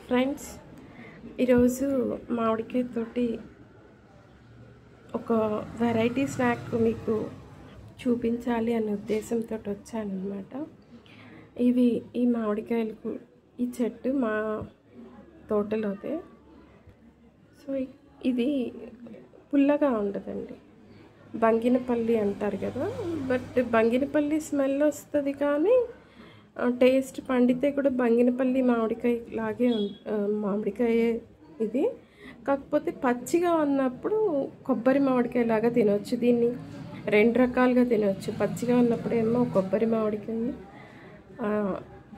Friends, ఈరోజు మామిడికాయ తోటి ఒక వెరైటీ స్నాక్ మీకు చూపించాలి అనే ఉద్దేశంతో వచ్చానన్నమాట. ఈ మామిడికాయలకు ఈ చెట్టు మా తోటలోదే. సో ఇది పుల్లగా ఉండదండి, బంగినపల్లి అంటారు కదా, బట్ బంగినపల్లి స్మెల్ వస్తుంది కానీ టేస్ట్ పండితే కూడా బంగినపల్లి మామిడికాయ లాగే మామిడికాయ ఇది. కాకపోతే పచ్చిగా ఉన్నప్పుడు కొబ్బరి మామిడికాయ లాగా తినవచ్చు. దీన్ని రెండు రకాలుగా తినవచ్చు. పచ్చిగా ఉన్నప్పుడు ఏమో కొబ్బరి మామిడికాయ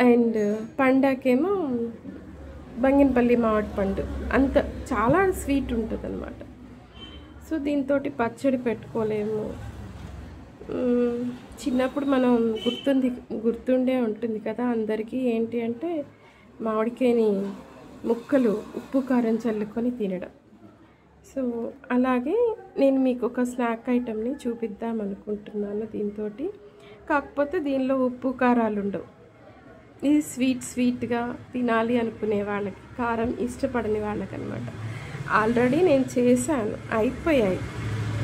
అండ్ పండాకేమో బంగినపల్లి మామిడి పండు. అంత చాలా స్వీట్ ఉంటుంది అన్నమాట. సో దీంతో పచ్చడి పెట్టుకోలేము. చిన్నప్పుడు మనం గుర్తుండే ఉంటుంది కదా అందరికీ, ఏంటి అంటే మామిడికాయని ముక్కలు ఉప్పు కారం చల్లుకొని తినడం. సో అలాగే నేను మీకు ఒక స్నాక్ ఐటమ్ని చూపిద్దాం అనుకుంటున్నాను దీంతో. కాకపోతే దీనిలో ఉప్పు కారాలు ఉండవు. ఇది స్వీట్గా తినాలి అనుకునే వాళ్ళకి, కారం ఇష్టపడని వాళ్ళకి అనమాట. ఆల్రెడీ నేను చేశాను, అయిపోయాయి.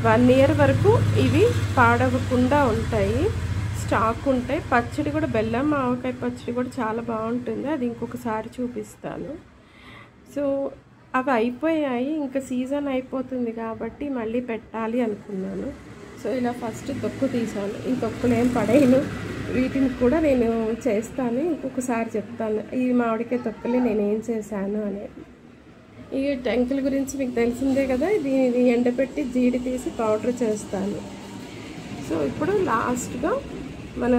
1 year వరకు ఇవి పాడవకుండా ఉంటాయి, స్టాక్ ఉంటాయి. పచ్చడి కూడా బెల్లం ఆవకాయ పచ్చడి కూడా చాలా బాగుంటుంది, అది ఇంకొకసారి చూపిస్తాను. సో అవి అయిపోయాయి, ఇంకా సీజన్ అయిపోతుంది కాబట్టి మళ్ళీ పెట్టాలి అనుకున్నాను. సో ఇలా ఫస్ట్ తొక్కు తీసాను. ఈ తొక్కులు ఏం పడేయను, వీటిని కూడా నేను చేస్తాను, ఇంకొకసారి చెప్తాను ఈ మామిడికాయ తొక్కులు నేను ఏం చేశాను అనేది. ఈ టెంకుల గురించి మీకు తెలిసిందే కదా, ఇది ఎండబెట్టి జీడి తీసి పౌడర్ చేస్తాను. సో ఇప్పుడు లాస్ట్గా మన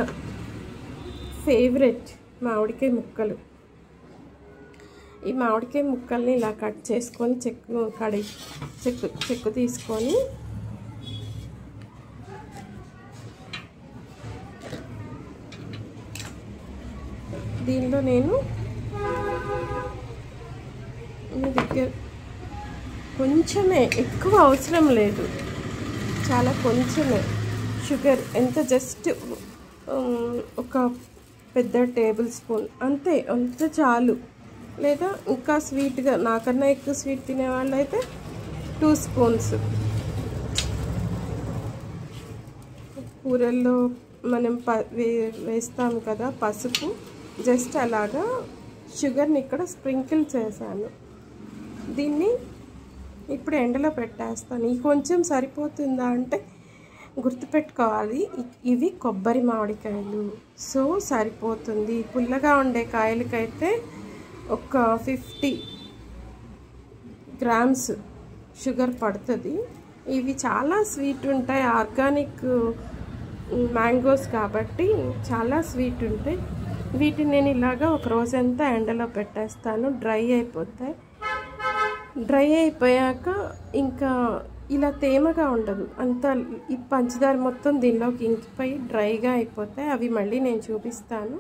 ఫేవరెట్ మామిడికాయ ముక్కలు. ఈ మామిడికాయ ముక్కల్ని ఇలా కట్ చేసుకొని చెక్కు తీసుకొని దీనిలో నేను మీ దగ్గర కొంచెమే, ఎక్కువ అవసరం లేదు, చాలా కొంచెమే షుగర్, ఎంత జస్ట్ ఒక పెద్ద టేబుల్ స్పూన్ అంతే, అంత చాలు. లేదా ఇంకా స్వీట్గా, నాకన్నా ఎక్కువ స్వీట్ తినేవాళ్ళు అయితే 2 spoons. కూరల్లో మనం వేస్తాం కదా పసుపు, జస్ట్ అలాగా షుగర్ని ఇక్కడ స్ప్రింకిల్ చేశాను. దీన్ని ఇప్పుడు ఎండలో పెట్టేస్తాను. ఈ కొంచెం సరిపోతుందా అంటే గుర్తుపెట్టుకోవాలి, ఇవి కొబ్బరి మామిడికాయలు, సో సరిపోతుంది. పుల్లగా ఉండే కాయలకైతే ఒక 50 grams షుగర్ పడుతుంది. ఇవి చాలా స్వీట్ ఉంటాయి, ఆర్గానిక్ మ్యాంగోస్ కాబట్టి చాలా స్వీట్ ఉంటాయి. వీటిని నేను ఇలాగా ఒక రోజంతా ఎండలో పెట్టేస్తాను, డ్రై అయిపోతాయి. డ్రై అయిపోయాక ఇంకా ఇలా తేమగా ఉండదు, అంతా ఈ పంచదార మొత్తం దీనిలోకి ఇంకిపోయి డ్రైగా అయిపోతాయి. అవి మళ్ళీ నేను చూపిస్తాను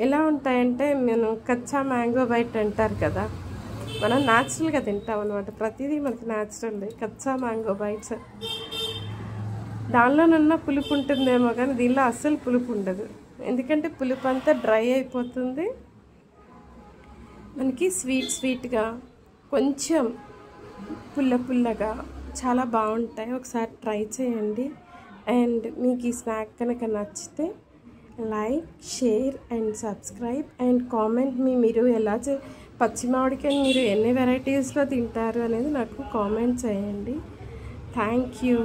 ఎలా ఉంటాయంటే. మనం కచ్చా మ్యాంగో బైట్ అంటారు కదా, మనం న్యాచురల్గా తింటాం అనమాట, ప్రతిదీ మనకి న్యాచురల్. కచ్చా మ్యాంగో బైట్స్, దానిలోనున్న పులుపు ఉంటుందేమో కానీ దీనిలో అస్సలు పులుపు ఉండదు, ఎందుకంటే పులుపు అంతా డ్రై అయిపోతుంది. మనకి స్వీట్గా కొంచెం పుల్లగా చాలా బాగుంటాయి. ఒకసారి ట్రై చేయండి. అండ్ మీకు ఈ స్నాక్ కనుక నచ్చితే like, share and subscribe and comment మీరు ఎలా పచ్చి మామిడికాయని మీరు ఎన్ని వెరైటీస్లో తింటారు అనేది నాకు కామెంట్ చేయండి. Thank you.